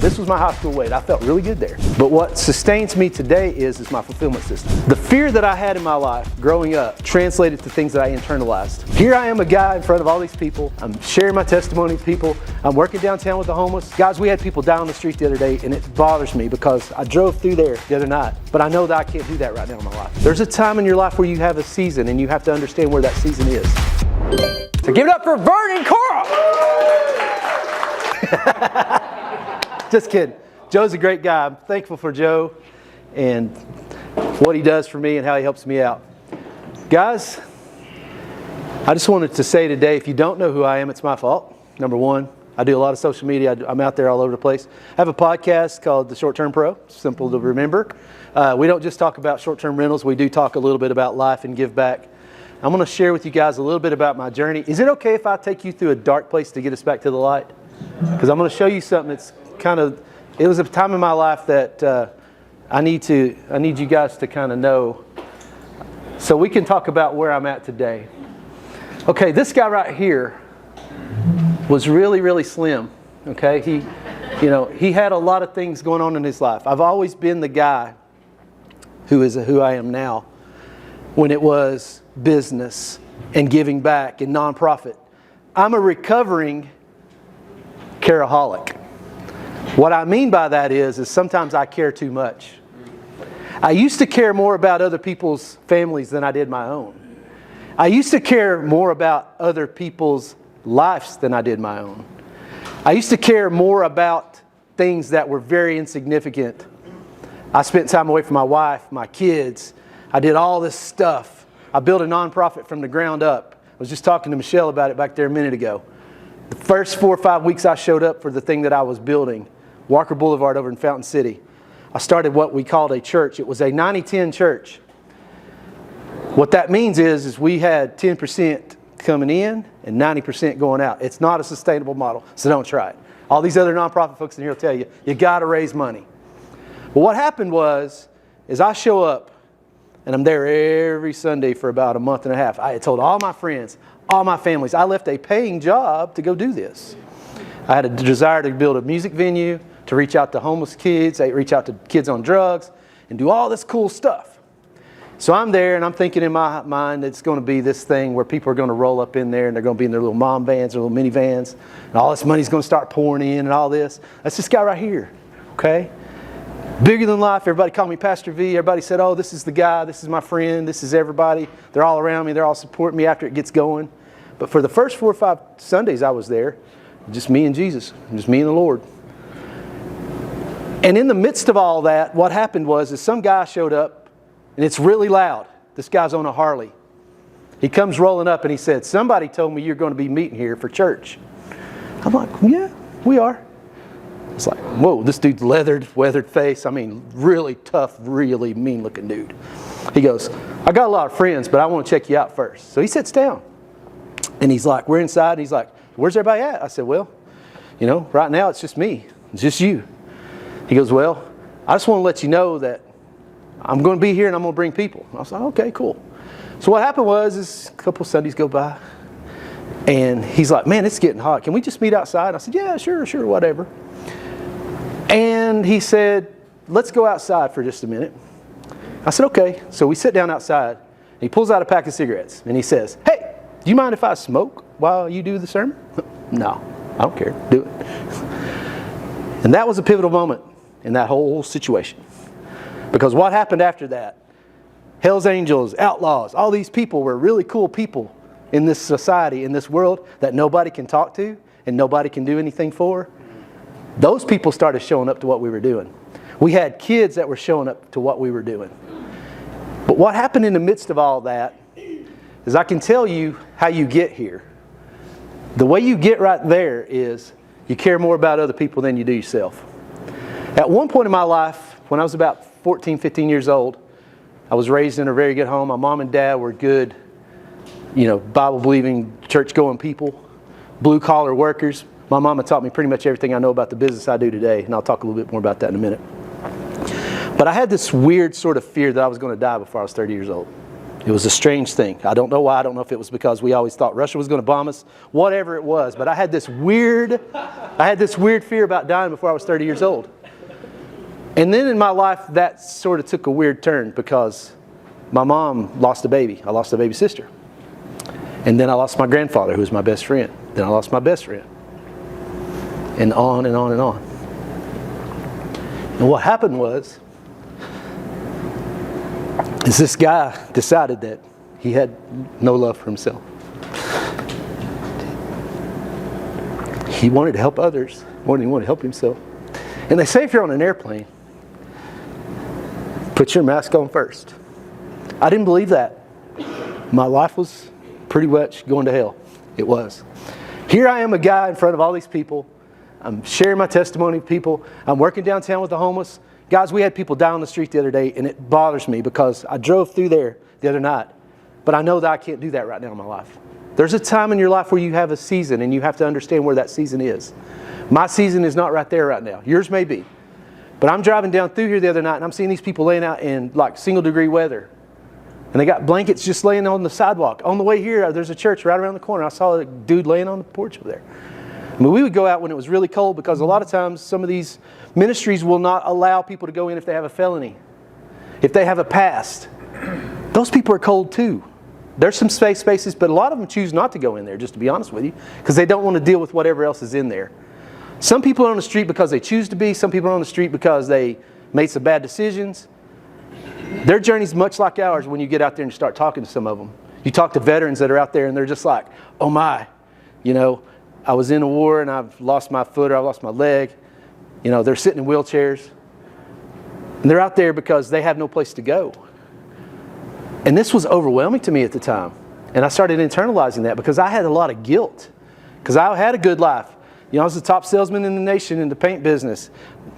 This was my high school weight. I felt really good there. But what sustains me today is my fulfillment system. The fear that I had in my life growing up translated to things that I internalized. Here I am, a guy in front of all these people. I'm sharing my testimony with people. I'm working downtown with the homeless. Guys, we had people down the street the other day, and it bothers me because I drove through there the other night, but I know that I can't do that right now in my life. There's a time in your life where you have a season, and you have to understand where that season is. So give it up for Vern and Cora! Just kidding. Joe's a great guy. I'm thankful for Joe and what he does for me and how he helps me out. Guys, I just wanted to say today, if you don't know who I am, it's my fault. Number one, I do a lot of social media. I'm out there all over the place. I have a podcast called The Short-Term Pro. Simple to remember. We don't just talk about short-term rentals. We do talk a little bit about life and give back. I'm going to share with you guys a little bit about my journey. Is it okay if I take you through a dark place to get us back to the light? Because I'm going to show you something that's it was a time in my life that I need you guys to kind of know, so we can talk about where I'm at today. Okay, this guy right here was really, really slim. Okay, he had a lot of things going on in his life. I've always been the guy who I am now when it was business and giving back and nonprofit. I'm a recovering careaholic. What I mean by that is sometimes I care too much. I used to care more about other people's families than I did my own. I used to care more about other people's lives than I did my own. I used to care more about things that were very insignificant. I spent time away from my wife, my kids. I did all this stuff. I built a nonprofit from the ground up. I was just talking to Michelle about it back there a minute ago. The first 4 or 5 weeks I showed up for the thing that I was building, Walker Boulevard over in Fountain City, I started what we called a church. It was a 90-10 church. What that means is we had 10% coming in and 90% going out. It's not a sustainable model, so don't try it. All these other nonprofit folks in here will tell you, you got to raise money. But what happened is I show up, and I'm there every Sunday for about a month and a half. I had told all my friends, all my families, I left a paying job to go do this. I had a desire to build a music venue, to reach out to homeless kids, reach out to kids on drugs, and do all this cool stuff. So I'm there, and I'm thinking in my mind it's going to be this thing where people are going to roll up in there, and they're going to be in their little mom vans or little minivans, and all this money's going to start pouring in and all this. That's this guy right here, okay? Bigger than life. Everybody called me Pastor V. Everybody said, oh, this is the guy, this is my friend, this is everybody. They're all around me. They're all supporting me after it gets going. But for the first 4 or 5 Sundays I was there, just me and Jesus, just me and the Lord. And in the midst of all that, what happened is some guy showed up, and it's really loud. This guy's on a Harley. He comes rolling up, and he said, somebody told me you're going to be meeting here for church. I'm like, yeah, we are. It's like, whoa, this dude's weathered face. I mean, really tough, really mean-looking dude. He goes, I got a lot of friends, but I want to check you out first. So he sits down, and he's like, we're inside. And he's like, where's everybody at? I said, well, right now it's just me. It's just you. He goes, well, I just want to let you know that I'm going to be here and I'm going to bring people. I was like, okay, cool. So what happened is a couple Sundays go by, and he's like, man, it's getting hot. Can we just meet outside? I said, yeah, sure, whatever. And he said, let's go outside for just a minute. I said, okay. So we sit down outside. He pulls out a pack of cigarettes, and he says, hey, do you mind if I smoke while you do the sermon? No, I don't care. Do it. And that was a pivotal moment in that whole situation. Because what happened after that, Hell's Angels, outlaws, all these people were really cool people in this society, in this world that nobody can talk to and nobody can do anything for. Those people started showing up to what we were doing. We had kids that were showing up to what we were doing. But what happened in the midst of all that is I can tell you how you get here. The way you get right there is you care more about other people than you do yourself. At one point in my life, when I was about 14, 15 years old, I was raised in a very good home. My mom and dad were good, Bible-believing, church-going people, blue-collar workers. My mama taught me pretty much everything I know about the business I do today, and I'll talk a little bit more about that in a minute. But I had this weird sort of fear that I was going to die before I was 30 years old. It was a strange thing. I don't know why. I don't know if it was because we always thought Russia was going to bomb us, whatever it was. But I had this weird fear about dying before I was 30 years old. And then in my life, that sort of took a weird turn because my mom lost a baby. I lost a baby sister. And then I lost my grandfather, who was my best friend. Then I lost my best friend. And on and on and on. And what happened was, is this guy decided that he had no love for himself. He wanted to help others more than he wanted to help himself. And they say if you're on an airplane, put your mask on first. I didn't believe that. My life was pretty much going to hell. It was. Here I am, a guy in front of all these people. I'm sharing my testimony with people. I'm working downtown with the homeless. Guys, we had people die on the street the other day, and it bothers me because I drove through there the other night. But I know that I can't do that right now in my life. There's a time in your life where you have a season, and you have to understand where that season is. My season is not right there right now. Yours may be. But I'm driving down through here the other night, and I'm seeing these people laying out in like single-degree weather. And they got blankets just laying on the sidewalk. On the way here, there's a church right around the corner. I saw a dude laying on the porch over there. I mean, we would go out when it was really cold because a lot of times some of these ministries will not allow people to go in if they have a felony, if they have a past. Those people are cold too. There's some safe spaces, but a lot of them choose not to go in there, just to be honest with you, because they don't want to deal with whatever else is in there. Some people are on the street because they choose to be. Some people are on the street because they made some bad decisions. Their journey's much like ours when you get out there and you start talking to some of them. You talk to veterans that are out there and they're just like, oh my, you know, I was in a war and I've lost my foot or I've lost my leg. You know, they're sitting in wheelchairs. And they're out there because they have no place to go. And this was overwhelming to me at the time. And I started internalizing that because I had a lot of guilt. Because I had a good life. You know, I was the top salesman in the nation in the paint business.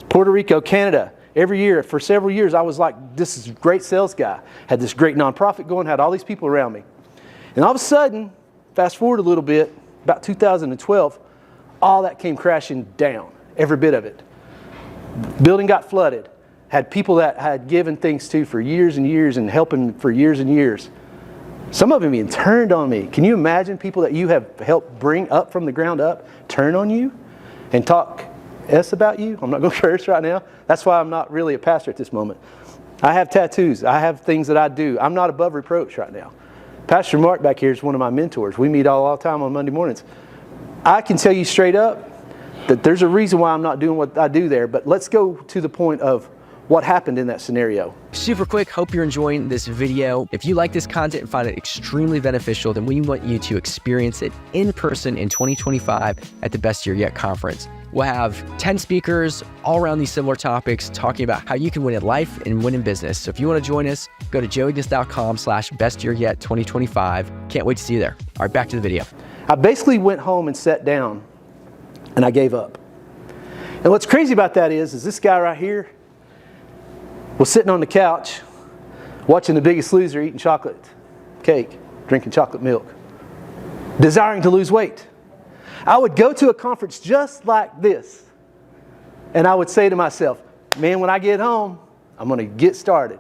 Puerto Rico, Canada. Every year, for several years, I was like, this is a great sales guy. Had this great nonprofit going, had all these people around me. And all of a sudden, fast forward a little bit, about 2012, all that came crashing down. Every bit of it. Building got flooded. Had people that I had given things to for years and years and helping for years and years. Some of them even turned on me. Can you imagine people that you have helped bring up from the ground up turn on you and talk S about you? I'm not going to curse right now. That's why I'm not really a pastor at this moment. I have tattoos. I have things that I do. I'm not above reproach right now. Pastor Mark back here is one of my mentors. We meet all the time on Monday mornings. I can tell you straight up that there's a reason why I'm not doing what I do there, but let's go to the point of what happened in that scenario. Super quick, hope you're enjoying this video. If you like this content and find it extremely beneficial, then we want you to experience it in person in 2025 at the Best Year Yet conference. We'll have 10 speakers all around these similar topics talking about how you can win in life and win in business. So if you want to join us, go to joeygis.com/bestyearyet2025. Can't wait to see you there. All right, back to the video. I basically went home and sat down and I gave up. And what's crazy about that is this guy right here was sitting on the couch watching The Biggest Loser, eating chocolate cake, drinking chocolate milk, desiring to lose weight. I would go to a conference just like this, and I would say to myself, man, when I get home, I'm going to get started.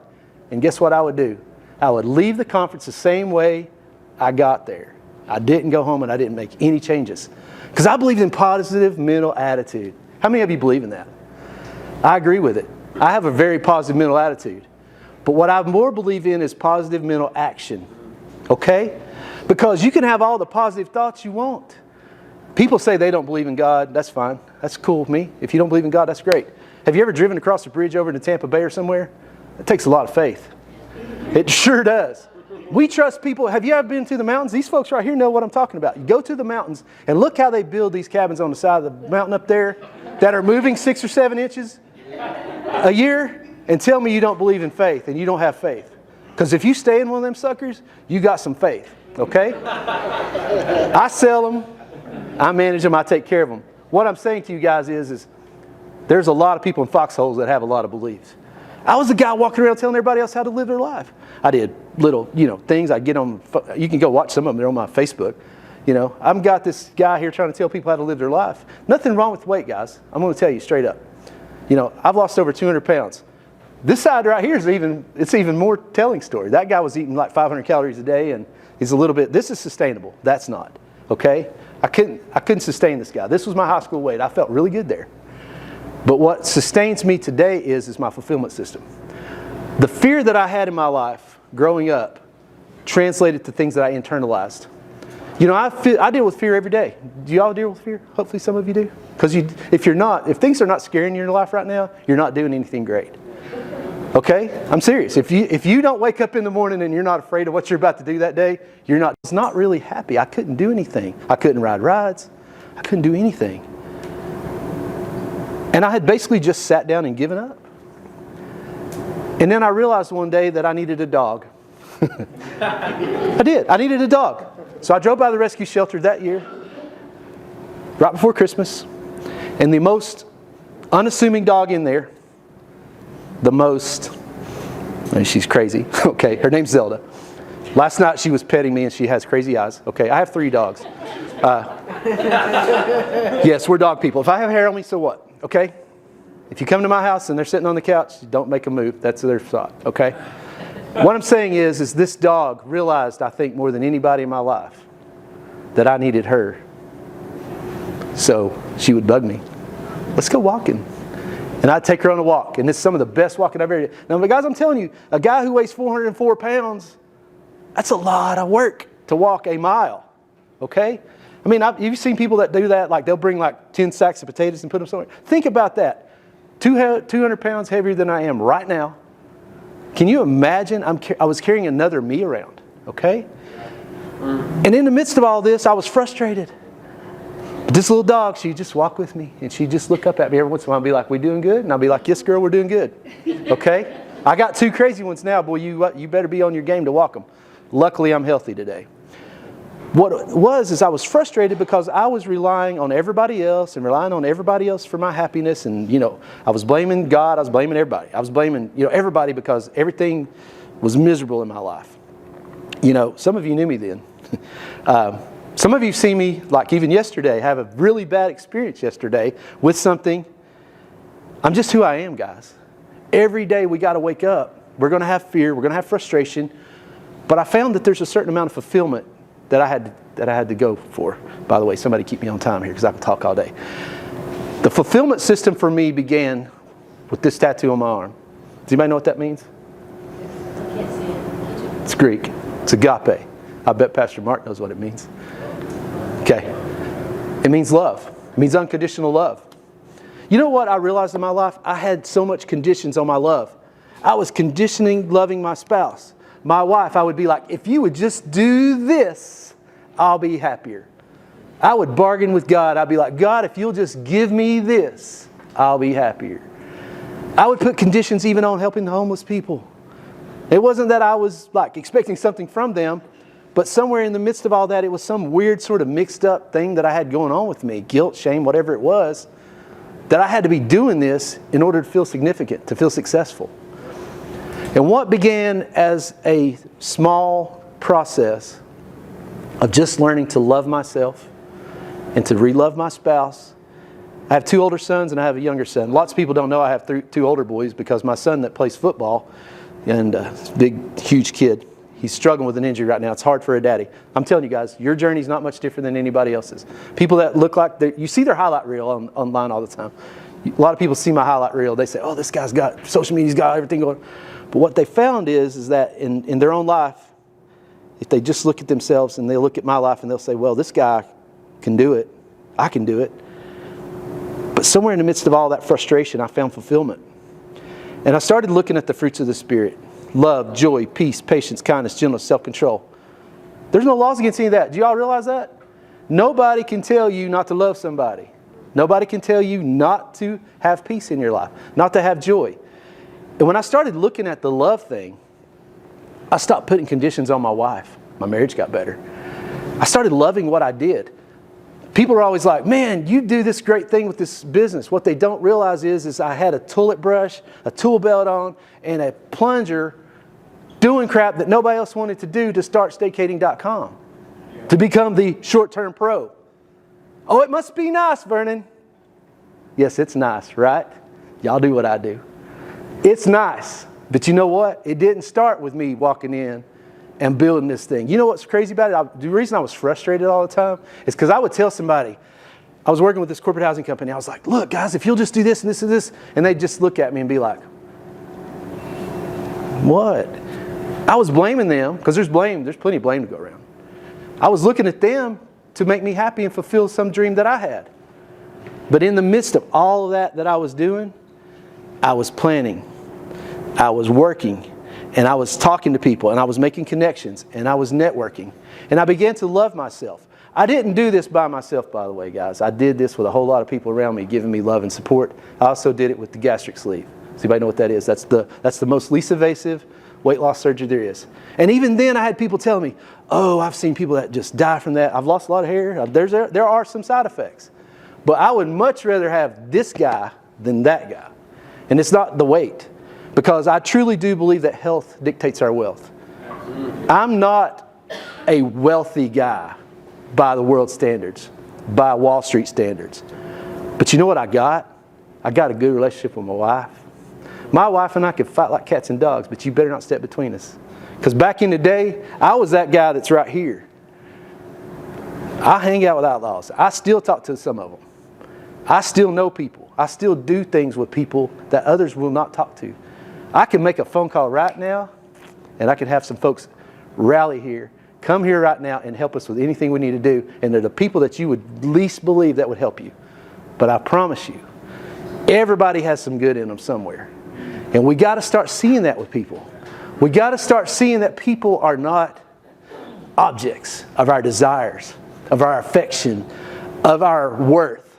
And guess what I would do? I would leave the conference the same way I got there. I didn't go home and I didn't make any changes. Because I believed in positive mental attitude. How many of you believe in that? I agree with it. I have a very positive mental attitude. But what I more believe in is positive mental action. Okay? Because you can have all the positive thoughts you want. People say they don't believe in God. That's fine. That's cool with me. If you don't believe in God, that's great. Have you ever driven across a bridge over to Tampa Bay or somewhere? It takes a lot of faith. It sure does. We trust people. Have you ever been to the mountains? These folks right here know what I'm talking about. You go to the mountains and look how they build these cabins on the side of the mountain up there that are moving 6 or 7 inches a year, and tell me you don't believe in faith and you don't have faith. Because if you stay in one of them suckers, you got some faith. Okay? I sell them. I manage them. I take care of them. What I'm saying to you guys is there's a lot of people in foxholes that have a lot of beliefs. I was the guy walking around telling everybody else how to live their life. I did little, things I get on. You can go watch some of them. They're on my Facebook. I've got this guy here trying to tell people how to live their life. Nothing wrong with weight, guys. I'm going to tell you straight up. I've lost over 200 pounds. This side right here is it's even more telling story. That guy was eating like 500 calories a day, and he's a little bit, this is sustainable. That's not, okay? I couldn't sustain this guy. This was my high school weight. I felt really good there. But what sustains me today is my fulfillment system. The fear that I had in my life growing up translated to things that I internalized. You know, I deal with fear every day. Do y'all deal with fear? Hopefully some of you do. Because if things are not scaring you in your life right now, you're not doing anything great. Okay? I'm serious. If you don't wake up in the morning and you're not afraid of what you're about to do that day, it's not really happy. I couldn't do anything. I couldn't ride rides. I couldn't do anything. And I had basically just sat down and given up. And then I realized one day that I needed a dog. I did. I needed a dog. So I drove by the rescue shelter that year, right before Christmas, and the most unassuming dog in there, she's crazy. Okay, her name's Zelda. Last night she was petting me and she has crazy eyes. Okay, I have 3 dogs. Yes, we're dog people. If I have hair on me, so what? Okay? If you come to my house and they're sitting on the couch, don't make them move. That's their spot, okay? What I'm saying is this dog realized, I think, more than anybody in my life, that I needed her. So she would bug me. Let's go walking. And I'd take her on a walk. And it's some of the best walking I've ever done. Now, guys, I'm telling you, a guy who weighs 404 pounds, that's a lot of work to walk a mile, okay? I mean, you've seen people that do that, like they'll bring like 10 sacks of potatoes and put them somewhere. Think about that. 200 pounds heavier than I am right now. Can you imagine? I was carrying another me around, okay? And in the midst of all this, I was frustrated. But this little dog, she'd just walk with me, and she'd just look up at me every once in a while and be like, "We doing good?" And I'd be like, "Yes, girl, we're doing good." Okay? I got 2 crazy ones now. Boy, you better be on your game to walk them. Luckily, I'm healthy today. What it was is I was frustrated because I was relying on everybody else and relying on everybody else for my happiness. And, I was blaming God. I was blaming everybody. I was blaming, everybody because everything was miserable in my life. Some of you knew me then. Some of you see me, like even yesterday, have a really bad experience yesterday with something. I'm just who I am, guys. Every day we got to wake up. We're going to have fear. We're going to have frustration. But I found that there's a certain amount of fulfillment that I had to go for. By the way, somebody keep me on time here because I can talk all day. The fulfillment system for me began with this tattoo on my arm. Does anybody know what that means? I can't see it. It's Greek. It's agape. I bet Pastor Mark knows what it means. Okay. It means love. It means unconditional love. You know what I realized in my life? I had so much conditions on my love. I was conditioning loving my spouse. My wife, I would be like, if you would just do this, I'll be happier. I would bargain with God. I'd be like, God, if you'll just give me this, I'll be happier. I would put conditions even on helping the homeless people. It wasn't that I was like expecting something from them, but somewhere in the midst of all that, it was some weird sort of mixed up thing that I had going on with me, guilt, shame, whatever it was, that I had to be doing this in order to feel significant, to feel successful. And what began as a small process of just learning to love myself and to re-love my spouse. I have 2 older sons and I have a younger son. Lots of people don't know I have 2 older boys because my son that plays football, and big, huge kid, he's struggling with an injury right now. It's hard for a daddy. I'm telling you guys, your journey's not much different than anybody else's. People that look like, you see their highlight reel online all the time. A lot of people see my highlight reel. They say, oh, this guy's got social media, he's got everything going. But what they found is that in their own life, if they just look at themselves and they look at my life and they'll say, well, this guy can do it. I can do it. But somewhere in the midst of all that frustration, I found fulfillment. And I started looking at the fruits of the Spirit. Love, joy, peace, patience, kindness, gentleness, self-control. There's no laws against any of that. Do y'all realize that? Nobody can tell you not to love somebody. Nobody can tell you not to have peace in your life, not to have joy. And when I started looking at the love thing, I stopped putting conditions on my wife. My marriage got better. I started loving what I did. People are always like, man, you do this great thing with this business. What they don't realize is I had a toilet brush, a tool belt on, and a plunger doing crap that nobody else wanted to do to start staycating.com, to become the short-term pro. Oh, it must be nice, Vernon. Yes, it's nice, right? Y'all do what I do. It's nice. But you know what? It didn't start with me walking in and building this thing. You know what's crazy about it? The reason I was frustrated all the time is because I would tell somebody, I was working with this corporate housing company. I was like, look, guys, if you'll just do this and this and this. And they'd just look at me and be like, what? I was blaming them because there's plenty of blame to go around. I was looking at them to make me happy and fulfill some dream that I had. But in the midst of all of that I was doing, I was planning, I was working, and I was talking to people, and I was making connections, and I was networking. And I began to love myself. I didn't do this by myself, by the way, guys. I did this with a whole lot of people around me giving me love and support. I also did it with the gastric sleeve. Does anybody know what that is? That's the most least invasive weight loss surgery there is. And even then I had people telling me, oh, I've seen people that just die from that. I've lost a lot of hair. There are some side effects. But I would much rather have this guy than that guy. And it's not the weight. Because I truly do believe that health dictates our wealth. I'm not a wealthy guy by the world standards, by Wall Street standards. But you know what I got? I got a good relationship with my wife. My wife and I could fight like cats and dogs, but you better not step between us. Because back in the day, I was that guy that's right here. I hang out with outlaws. I still talk to some of them. I still know people. I still do things with people that others will not talk to. I can make a phone call right now, and I can have some folks rally here, come here right now and help us with anything we need to do. And they're the people that you would least believe that would help you. But I promise you, everybody has some good in them somewhere. And we got to start seeing that with people. We got to start seeing that people are not objects of our desires, of our affection, of our worth.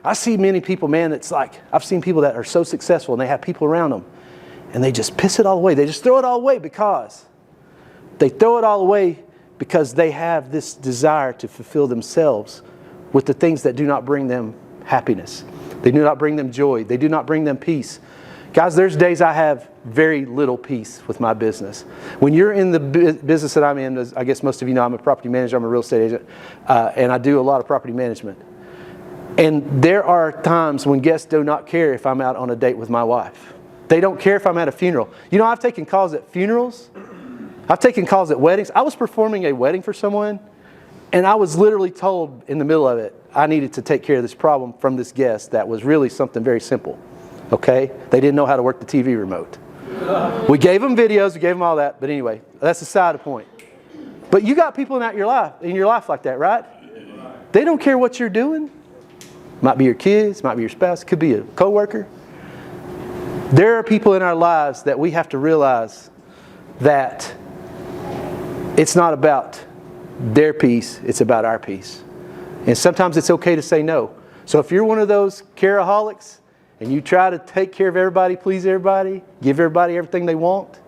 I see many people, man, it's like, I've seen people that are so successful and they have people around them and they just piss it all away. They just throw it all away because they have this desire to fulfill themselves with the things that do not bring them happiness. They do not bring them joy. They do not bring them peace. Guys, there's days I have very little peace with my business. When you're in the business that I'm in, as I guess most of you know, I'm a property manager, I'm a real estate agent, and I do a lot of property management. And there are times when guests do not care if I'm out on a date with my wife. They don't care if I'm at a funeral. You know, I've taken calls at funerals. I've taken calls at weddings. I was performing a wedding for someone, and I was literally told in the middle of it, I needed to take care of this problem from this guest that was really something very simple. Okay? They didn't know how to work the TV remote. We gave them videos, we gave them all that, but anyway, that's a side point. But you got people in your life like that, right? They don't care what you're doing. Might be your kids, might be your spouse, could be a coworker. There are people in our lives that we have to realize that it's not about their peace, it's about our peace. And sometimes it's okay to say no. So if you're one of those careaholics and you try to take care of everybody, please everybody, give everybody everything they want,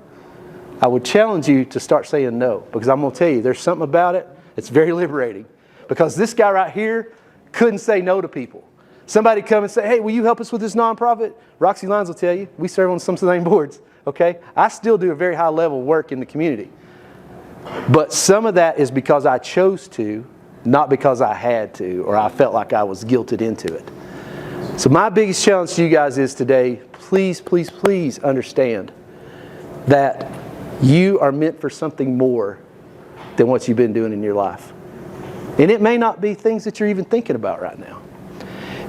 I would challenge you to start saying no. Because I'm going to tell you, there's something about it that's very liberating. Because this guy right here couldn't say no to people. Somebody come and say, hey, will you help us with this nonprofit? Roxy Lyons will tell you, we serve on some of the same boards. Okay? I still do a very high level work in the community. But some of that is because I chose to, not because I had to, or I felt like I was guilted into it. So my biggest challenge to you guys is today, please, please, please understand that you are meant for something more than what you've been doing in your life. And it may not be things that you're even thinking about right now.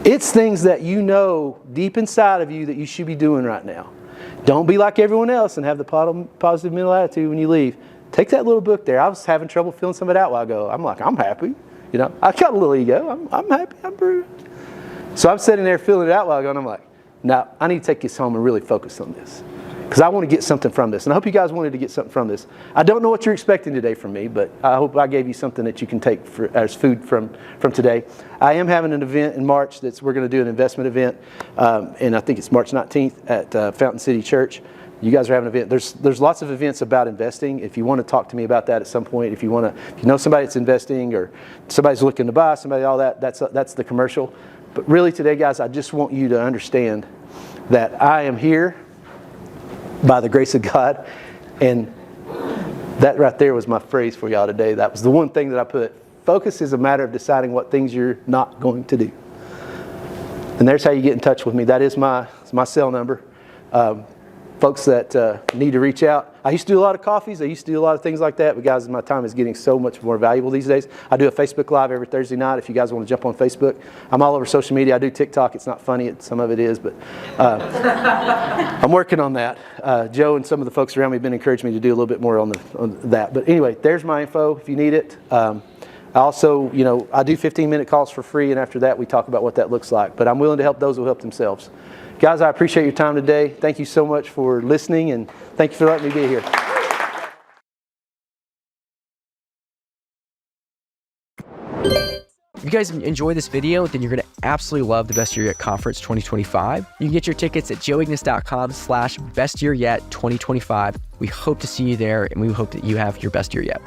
It's things that you know deep inside of you that you should be doing right now. Don't be like everyone else and have the positive mental attitude when you leave. Take that little book there. I was having trouble filling some of it out a while ago. I'm like, I'm happy. You know, I got a little ego. I'm happy. I'm brewed. So I'm sitting there filling it out a while ago, and I'm like, no, I need to take this home and really focus on this. Because I want to get something from this. And I hope you guys wanted to get something from this. I don't know what you're expecting today from me, but I hope I gave you something that you can take as food from today. I am having an event in March we're going to do an investment event. And I think it's March 19th at Fountain City Church. You guys are having an event. There's lots of events about investing. If you want to talk to me about that at some point, if you know somebody that's investing or somebody's looking to buy somebody, all that, that's the commercial. But really today, guys, I just want you to understand that I am here by the grace of God. And that right there was my phrase for y'all today. That was the one thing that I put. Focus is a matter of deciding what things you're not going to do. And there's how you get in touch with me. That is my cell number. folks that need to reach out. I used to do a lot of coffees. I used to do a lot of things like that. But guys, my time is getting so much more valuable these days. I do a Facebook Live every Thursday night if you guys want to jump on Facebook. I'm all over social media. I do TikTok. It's not funny. Some of it is, but I'm working on that. Joe and some of the folks around me have been encouraging me to do a little bit more on that. But anyway, there's my info if you need it. I also, I do 15-minute calls for free, and after that we talk about what that looks like. But I'm willing to help those who help themselves. Guys, I appreciate your time today. Thank you so much for listening, and thank you for letting me be here. If you guys enjoy this video, then you're going to absolutely love the Best Year Yet Conference 2025. You can get your tickets at joeignis.com/bestyearyet2025. We hope to see you there, and we hope that you have your best year yet.